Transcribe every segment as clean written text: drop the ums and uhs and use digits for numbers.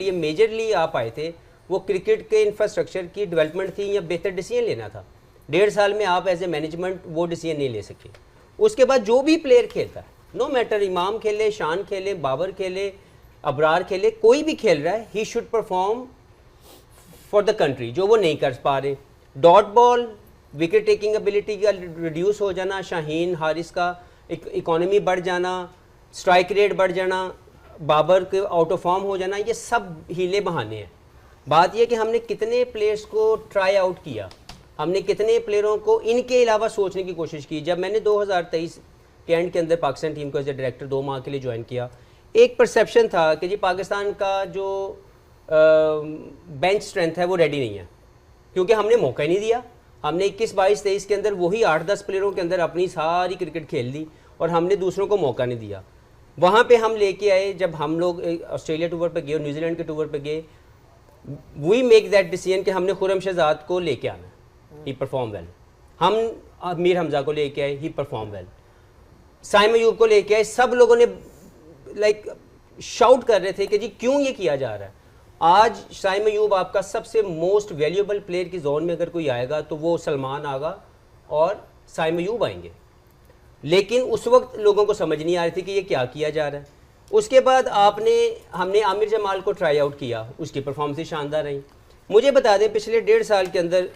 ये मेजरली आप आए थे वो क्रिकेट के इंफ्रास्ट्रक्चर की डेवलपमेंट थी या बेहतर डिसीजन लेना था। 1.5 साल में आप एज ए मैनेजमेंट वो डिसीजन नहीं ले सके। उसके बाद जो भी प्लेयर खेलता है, नो मैटर इमाम खेले, शान खेले, बाबर खेले, अबरार खेले, कोई भी खेल रहा है, he should perform for the country, जो वो नहीं कर पा रहे। Dot ball, wicket taking ability का रिड्यूस हो जाना, शाहीन हारिस का इकोनॉमी बढ़ जाना, स्ट्राइक रेट बढ़ जाना, बाबर के आउट ऑफ फॉर्म हो जाना, ये सब हीले बहाने हैं। बात यह कि हमने कितने प्लेयर्स को ट्राई आउट किया, हमने कितने प्लेयरों को इनके अलावा सोचने की कोशिश की। जब मैंने 2023 के एंड के अंदर पाकिस्तान टीम को एज ए डायरेक्टर 2 माह के लिए ज्वाइन किया, एक परसेप्शन था कि जी पाकिस्तान का जो बेंच स्ट्रेंथ है वो रेडी नहीं है, क्योंकि हमने मौका ही नहीं दिया। हमने 21, 22, 23 के अंदर वही 8-10 प्लेयरों के अंदर अपनी सारी क्रिकेट खेल दी और हमने दूसरों को मौका नहीं दिया। वहाँ पे हम लेके आए, जब हम लोग ऑस्ट्रेलिया टूर पे गए और न्यूजीलैंड के टूर पे गए, वी मेक दैट डिसीजन कि हमने खुरम शहजाद को लेके आना, ही परफॉर्म वेल। हम मीर हमजा को लेके आए, ही परफॉर्म वेल। साइम अयूब को लेके आए, सब लोगों ने लाइक शाउट कर रहे थे कि जी क्यों ये किया जा रहा है। आज साइम अयूब आपका सबसे मोस्ट वैल्यूएबल प्लेयर की जोन में अगर कोई आएगा तो वो सलमान आगा और साइम अयूब आएंगे, लेकिन उस वक्त लोगों को समझ नहीं आ रही थी कि ये क्या किया जा रहा है। उसके बाद हमने आमिर जमाल को ट्राई आउट किया, उसकी परफॉर्मेंस शानदार रही। मुझे बता दें पिछले 1.5 साल के अंदर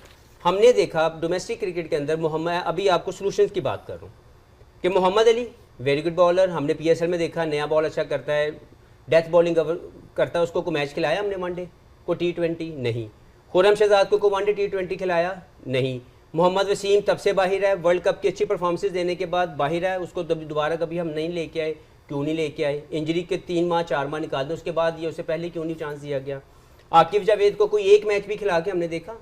हमने देखा डोमेस्टिक क्रिकेट के अंदर मोहम्मद, अभी आपको सोल्यूशंस की बात कर रहा हूँ कि Mohammad Ali very good bowler, हमने PSL में देखा नया बॉल अच्छा करता है, डेथ बॉलिंग करता है, उसको को मैच खिलाया हमने वनडे को T20 नहीं। खुरम शहजाद को वनडे T20 खिलाया नहीं। मोहम्मद वसीम तब से बाहर है, वर्ल्ड कप की अच्छी परफॉर्मेंसेज देने के बाद बाहर है, उसको दोबारा कभी हम नहीं लेके आए। क्यों नहीं लेके आए? इंजरी के 3 माह 4 माह निकाल दें, उसके बाद ये उससे पहले क्यों नहीं चांस दिया गया? आकिब जावेद को कोई एक मैच भी खिला के हमने देखा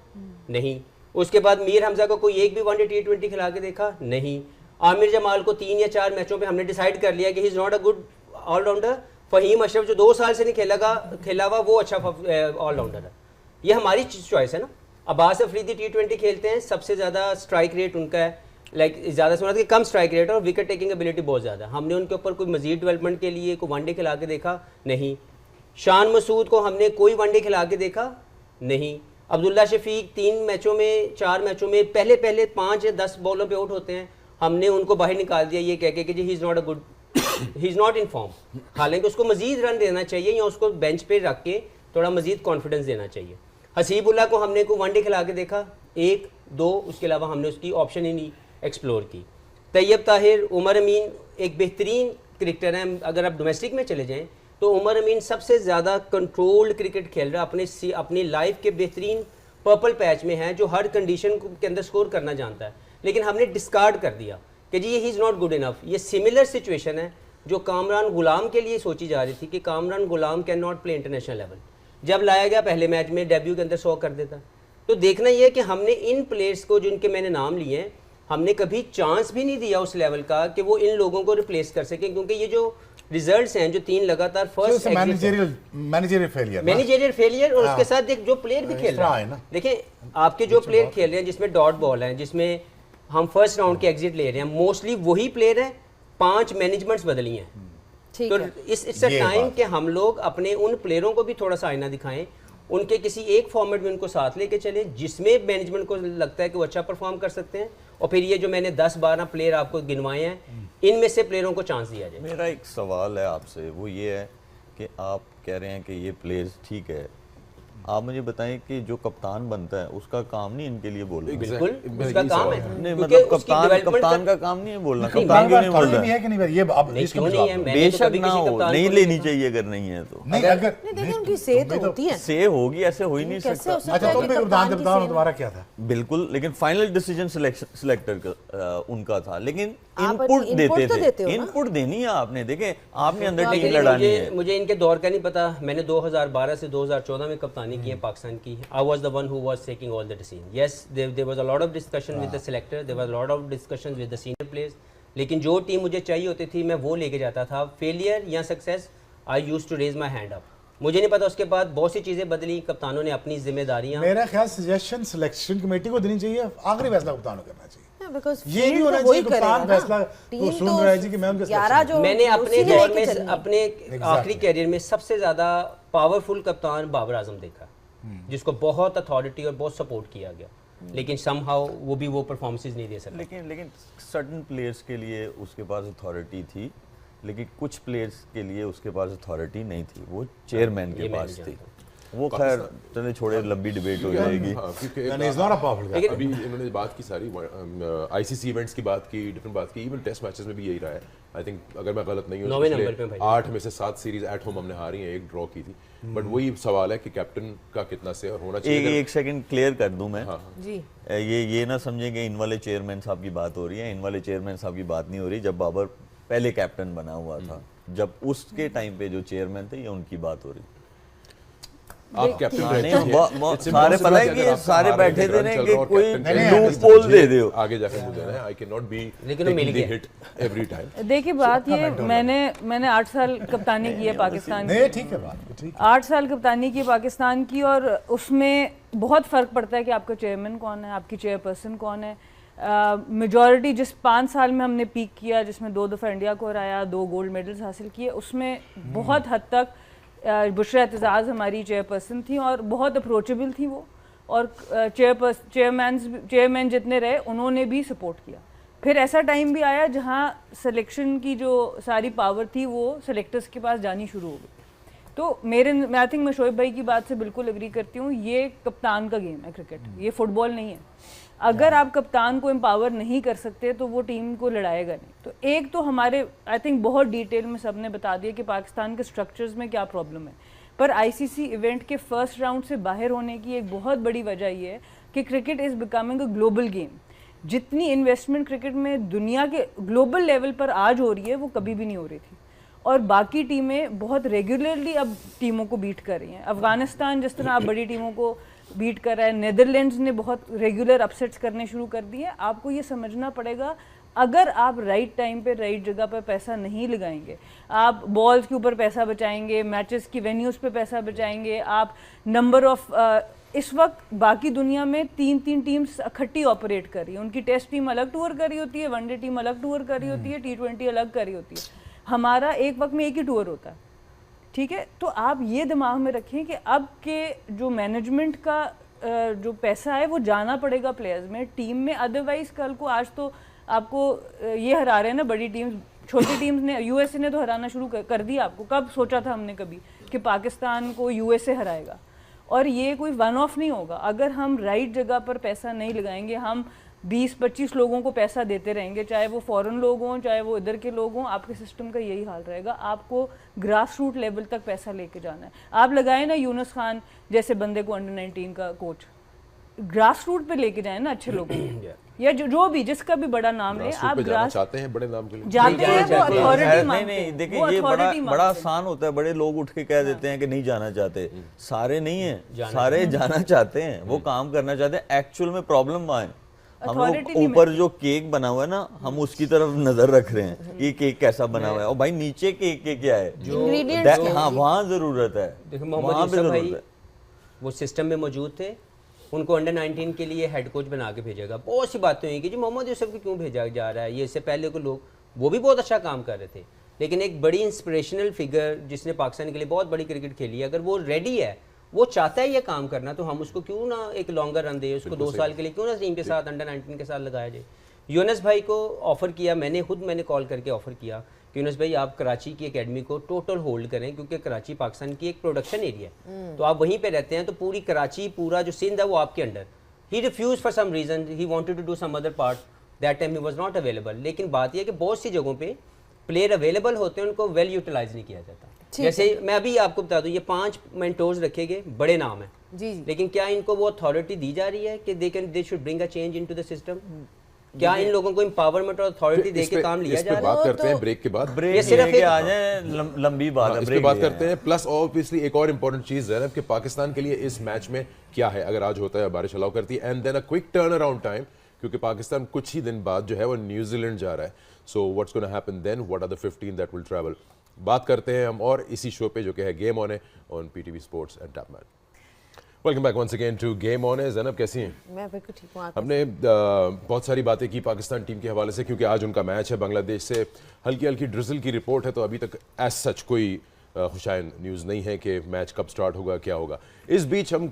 नहीं। उसके बाद मीर हमजा को कोई एक भी वनडे T20 खिला के देखा नहीं। आमिर जमाल को 3 या 4 मैचों पे हमने डिसाइड कर लिया कि he is not a good allrounder. Faheem Ashraf जो 2 साल से नहीं खेला हुआ वो अच्छा ऑलराउंडर है। ये हमारी चॉइस है ना। अब्बास अफरीदी T20 खेलते हैं, सबसे ज़्यादा स्ट्राइक रेट उनका है, लाइक ज़्यादा सुना था कि कम स्ट्राइक रेट और विकेट टेकिंग एबिलिटी बहुत ज़्यादा। हमने उनके ऊपर कोई मजीद डेवलपमेंट के लिए कोई वनडे खिला के देखा नहीं। शान मसूद को हमने कोई वनडे खिला के देखा नहीं। अब्दुल्ला शफीक 3 मैचों में 4 मैचों में पहले 5 या 10 बॉलों पे आउट होते हैं, हमने उनको बाहर निकाल दिया ये कह के कि जी he is not a good, he is not in form. हालांकि उसको मजीद रन देना चाहिए या उसको बेंच पे रख के थोड़ा मजीद कॉन्फिडेंस देना चाहिए। हसीबुल्ला को हमने को वनडे खिला के देखा 1-2, उसके अलावा हमने उसकी ऑप्शन ही नहीं एक्सप्लोर की। तैयब ताहिर, उमर अमीन एक बेहतरीन क्रिकेटर हैं। अगर आप डोमेस्टिक में चले जाएँ तो उमर अमीन सबसे ज़्यादा कंट्रोल्ड क्रिकेट खेल रहा है, अपनी लाइफ के बेहतरीन पर्पल पैच में है, जो हर कंडीशन के अंदर स्कोर करना जानता है। लेकिन हमने डिस्कार्ड कर दिया कि जी he is not good enough. ये सिमिलर सिचुएशन है जो कामरान गुलाम के लिए सोची जा रही थी कि Kamran Ghulam can not play international level. जब लाया गया पहले मैच में डेब्यू के अंदर 100 कर देता। तो देखना ये है कि हमने इन प्लेयर्स को जिनके मैंने नाम लिए हैं, हमने कभी चांस भी नहीं दिया उस लेवल का कि वो इन लोगों को रिप्लेस कर सकें, क्योंकि ये जो रिजल्ट्स हैं जो 3 लगातार फर्स्ट मैनेजरियल फेलियर और उसके साथ जो प्लेयर भी खेल रहा है, देखिए आपके जो प्लेयर खेल रहे हैं जिसमें डॉट बॉल है, जिसमें हम फर्स्ट राउंड के एग्जिट ले रहे हैं, मोस्टली वही प्लेयर हैं। 5 मैनेजमेंट्स बदली हैं। तो इट्स अ टाइम कि हम लोग अपने उन प्लेयरों को भी थोड़ा सा आईना दिखाएं, उनके किसी एक फॉर्मेट में उनको साथ लेके चलें जिसमें मैनेजमेंट को लगता है कि वो अच्छा परफॉर्म कर सकते हैं, और फिर ये जो मैंने 10-12 प्लेयर आपको गिनवाए हैं, इनमें से प्लेयरों को चांस दिया जाए। मेरा एक सवाल है आपसे, वो ये है कि आप कह रहे हैं कि ये प्लेयर्स ठीक है, आप मुझे बताएं कि जो कप्तान बनता है उसका काम नहीं इनके लिए बोलना। बिल्कुल उसका काम है। नहीं मतलब कप्तान का काम नहीं है बोलना। कप्तान क्यों नहीं बोल रहा है? बेशक ना हो, नहीं लेनी चाहिए अगर नहीं है तो। नहीं अगर उनकी सेहत होती है, से होगी, ऐसे हो ही नहीं सकता। अच्छा तुम भी उदाहरण बताओ दोबारा क्या था? बिल्कुल, लेकिन फाइनल डिसीजन सिलेक्टर उनका था, लेकिन इनपुट देते थे। इनपुट देनी है आपने, देखें आपने अंदर टीम लड़ानी है। मुझे इनके दौर का नहीं पता। मैंने 2012 से 2014 में कप्तानी की है पाकिस्तान की। I was the one who was taking all the decision. Yes, there was a lot of discussion with the selector, there was a lot of discussion with the senior players, लेकिन जो टीम मुझे चाहिए होती थी मैं वो लेके जाता था। फेलियर या success, I used to raise my hand up. मुझे नहीं पता उसके बाद बहुत सी चीजें बदली, कप्तानों ने अपनी जिम्मेदारियां। मेरा ख्याल सजेशन सिलेक्शन कमेटी को देनी चाहिए, आखिरी फैसला कप्तानों करना चाहिए। ये नहीं होना चाहिए कप्तान फैसला तो सुन रहा है जी कि मैं उनके मैंने अपने दौर में अपने आखिरी कैरियर में सबसे ज्यादा पावरफुल कप्तान बाबर आजम देखा, जिसको बहुत अथॉरिटी और बहुत सपोर्ट किया गया, लेकिन समहाउ वो भी वो परफॉर्मेंसेस नहीं दे सका। लेकिन सर्टन प्लेयर्स के लिए उसके पास अथॉरिटी थी, लेकिन कुछ प्लेयर्स के लिए उसके पास अथॉरिटी नहीं थी, वो चेयरमैन के ये मैं पास नहीं थी। जानता। वो खैर चले छोड़े, लंबी डिबेट हो जाएगी। हाँ, क्योंकि And he's not a powerful guy. अभी इन्होंने बात की सारी आईसीसी इवेंट्स की बात की, डिफरेंट बात की, इवन टेस्ट मैचेस में भी यही रहा है। आई थिंक अगर मैं गलत नहीं हूँ, 9वें नंबर पे भाई। 8 में से 7 सीरीज एट होम हमने हारी हैं, 1 ड्रॉ की थी। बट वही सवाल है कि कैप्टन का कितना से और होना चाहिए। एक सेकंड क्लियर कर दूं मैं, जी ये ना समझेंगे इन वाले चेयरमैन साहब की बात हो रही है, इन वाले चेयरमैन साहब की बात नहीं हो रही। जब बाबर पहले कैप्टन बना हुआ था, जब उसके टाइम पे जो चेयरमैन थे, ये उनकी बात हो रही। आप कैप्टन हाँ, रहते नहीं, हैं, सारे पता है कि सारे बैठे थे ना कि कोई नहीं, लूपहोल दे दो। आगे जाकर मुझे ना आई कैन नॉट बी लेकिन वो मिल गया। Hit every time. देखिए बात ये, मैंने 8 साल कप्तानी की है पाकिस्तान की, नहीं ठीक है बात, ठीक 8 साल कप्तानी की पाकिस्तान की, और उसमें बहुत फ़र्क पड़ता है कि आपका चेयरमैन कौन है, आपकी चेयरपर्सन कौन है। मेजॉरिटी जिस 5 साल में हमने पीक किया, जिसमें 2 दफ़ा इंडिया को हराया, 2 गोल्ड मेडल्स हासिल किए, उसमें बहुत हद तक बुशरा एतजाज़ हमारी चेयरपर्सन थी और बहुत अप्रोचेबल थी वो, और चेयरमैन जितने रहे उन्होंने भी सपोर्ट किया। फिर ऐसा टाइम भी आया जहाँ सिलेक्शन की जो सारी पावर थी वो सिलेक्टर्स के पास जानी शुरू हो गई। तो मैं आई थिंक मैं शोएब भाई की बात से बिल्कुल एग्री करती हूँ, ये कप्तान का गेम है क्रिकेट, ये फुटबॉल नहीं है। अगर आप कप्तान को एम्पावर नहीं कर सकते तो वो टीम को लड़ाएगा नहीं। तो एक तो हमारे आई थिंक बहुत डिटेल में सबने बता दिया कि पाकिस्तान के स्ट्रक्चर्स में क्या प्रॉब्लम है, पर आईसीसी इवेंट के फर्स्ट राउंड से बाहर होने की एक बहुत बड़ी वजह ये है कि cricket is becoming a global game. जितनी इन्वेस्टमेंट क्रिकेट में दुनिया के ग्लोबल लेवल पर आज हो रही है वो कभी भी नहीं हो रही थी, और बाकी टीमें बहुत रेगुलरली अब टीमों को बीट कर रही हैं। अफगानिस्तान जिस तरह आप बड़ी टीमों को बीट कर रहा है, नेदरलैंड्स ने बहुत रेगुलर अपसेट्स करने शुरू कर दिए। आपको ये समझना पड़ेगा, अगर आप राइट टाइम पे राइट जगह पर पैसा नहीं लगाएंगे, आप बॉल्स के ऊपर पैसा बचाएंगे, मैचेस की वेन्यूज़ पे पैसा बचाएंगे, आप नंबर ऑफ इस वक्त बाकी दुनिया में 3 टीम्स इकट्ठी ऑपरेट कर रही है, उनकी टेस्ट टीम अलग टूर कर रही होती है, वनडे टीम अलग टूर कर रही होती है, T20 अलग कर रही होती है। हमारा एक वक्त में एक ही टूर होता है, ठीक है। तो आप ये दिमाग में रखें कि अब के जो मैनेजमेंट का जो पैसा है वो जाना पड़ेगा प्लेयर्स में, टीम में। अदरवाइज कल को, आज तो आपको ये हरा रहे हैं ना बड़ी टीम्स, छोटी टीम्स ने, यूएसए ने तो हराना शुरू कर दिया। आपको कब सोचा था हमने कभी कि पाकिस्तान को यूएसए हराएगा? और ये कोई वन ऑफ नहीं होगा। अगर हम राइट जगह पर पैसा नहीं लगाएंगे, हम 20-25 लोगों को पैसा देते रहेंगे, चाहे वो फॉरेन लोग हों चाहे वो इधर के लोग हों, आपके सिस्टम का यही हाल रहेगा। आपको ग्रास रूट लेवल तक पैसा लेके जाना है। आप लगाए ना यूनुस खान जैसे बंदे को अंडर 19 का कोच, ग्रास रूट पे लेके जाए ना अच्छे लोगों को, या जो भी जिसका भी बड़ा नाम ले, आप ग्रास चाहते हैं बड़े नाम के लिए जाते हैं, वो अथॉरिटी मांगते नहीं हैं, देखिए, वो ये authority बड़ा मांगते हैं। आसान होता है, बड़े लोग उठ के कह देते हैं कि नहीं जाना चाहते। सारे नहीं है, सारे जाना चाहते हैं, वो काम करना चाहते हैं। एक्चुअल में प्रॉब्लम वहाँ है, हम लोग ऊपर जो केक बना हुआ है ना, हम उसकी तरफ नजर रख रहे हैं कि केक कैसा बना हुआ है, और भाई नीचे केक के क्या है, हाँ वहाँ जरूरत है, देखो वहाँ मोहम्मद पे यूसुफ जरूरत भाई है। वो सिस्टम में मौजूद थे, उनको अंडर 19 के लिए हेड कोच बना के भेजेगा। बहुत सी बातें हुई कि जी मोहम्मद यूसुफ को क्यों भेजा जा रहा है, ये इससे पहले को लोग वो भी बहुत अच्छा काम कर रहे थे, लेकिन एक बड़ी इंस्पिरेशनल फिगर जिसने पाकिस्तान के लिए बहुत बड़ी क्रिकेट खेली है, अगर वो रेडी है, वो चाहता है ये काम करना, तो हम उसको क्यों ना एक लॉन्गर रन दे, उसको 2 साल के लिए क्यों ना टीम के साथ अंडर 19 के साथ लगाया जाए। यूनुस भाई को ऑफ़र किया, मैंने कॉल करके ऑफ़र किया कि यूनुस भाई आप कराची की एकेडमी को टोटल होल्ड करें, क्योंकि कराची पाकिस्तान की एक प्रोडक्शन एरिया है, तो आप वहीं पे रहते हैं, तो पूरी कराची, पूरा जो सिंध है वो आपके under. He refuse for some reason, he wanted to do some other part, that time he was not available. लेकिन बात यह है कि बहुत सी जगहों पे प्लेयर अवेलेबल होते हैं, उनको वेल यूटिलाइज नहीं किया जाता। जैसे मैं अभी आपको बता दूं, ये 5 मेंटोर्स रखे गए, बड़े नाम हैं, जी जी, लेकिन क्या इनको वो अथॉरिटी दी जा रही है कि they should bring a change into the system? क्या इन लोगों को एम्पावरमेंट और अथॉरिटी दे के काम लिया जा रहा है? बात करते हैं ब्रेक के बाद, ब्रेक ये सिर्फ लेके एक- आ जाए, लंबी बात हाँ, है, इस पे ब्रेक बात ले करते हैं। प्लस ऑब्वियसली एक और इंपॉर्टेंट चीज है कि पाकिस्तान के लिए इस मैच में क्या है, अगर आज होता है बारिश अलाउ करती है, and then a quick turn around time, क्योंकि पाकिस्तान कुछ ही दिन बाद जो है वो न्यूजीलैंड जा रहा है। So what's gonna happen then, what are the 15 that will travel, बात करते हैं हम और इसी शो पे जो कि है गेम ऑन है ऑन पीटीवी स्पोर्ट्स एंड टैपमैन। Welcome back once again to game on है। ज़ैनब कैसी हैं? मैं बिल्कुल ठीक हूँ। हमने बहुत सारी बातें की पाकिस्तान टीम के हवाले से, क्योंकि आज उनका मैच है बांग्लादेश से। हल्की हल्की ड्रिजल की रिपोर्ट है, तो अभी तक एज सच कोई खुशाइन न्यूज़ नहीं है कि मैच कब स्टार्ट होगा, क्या होगा। इस बीच हम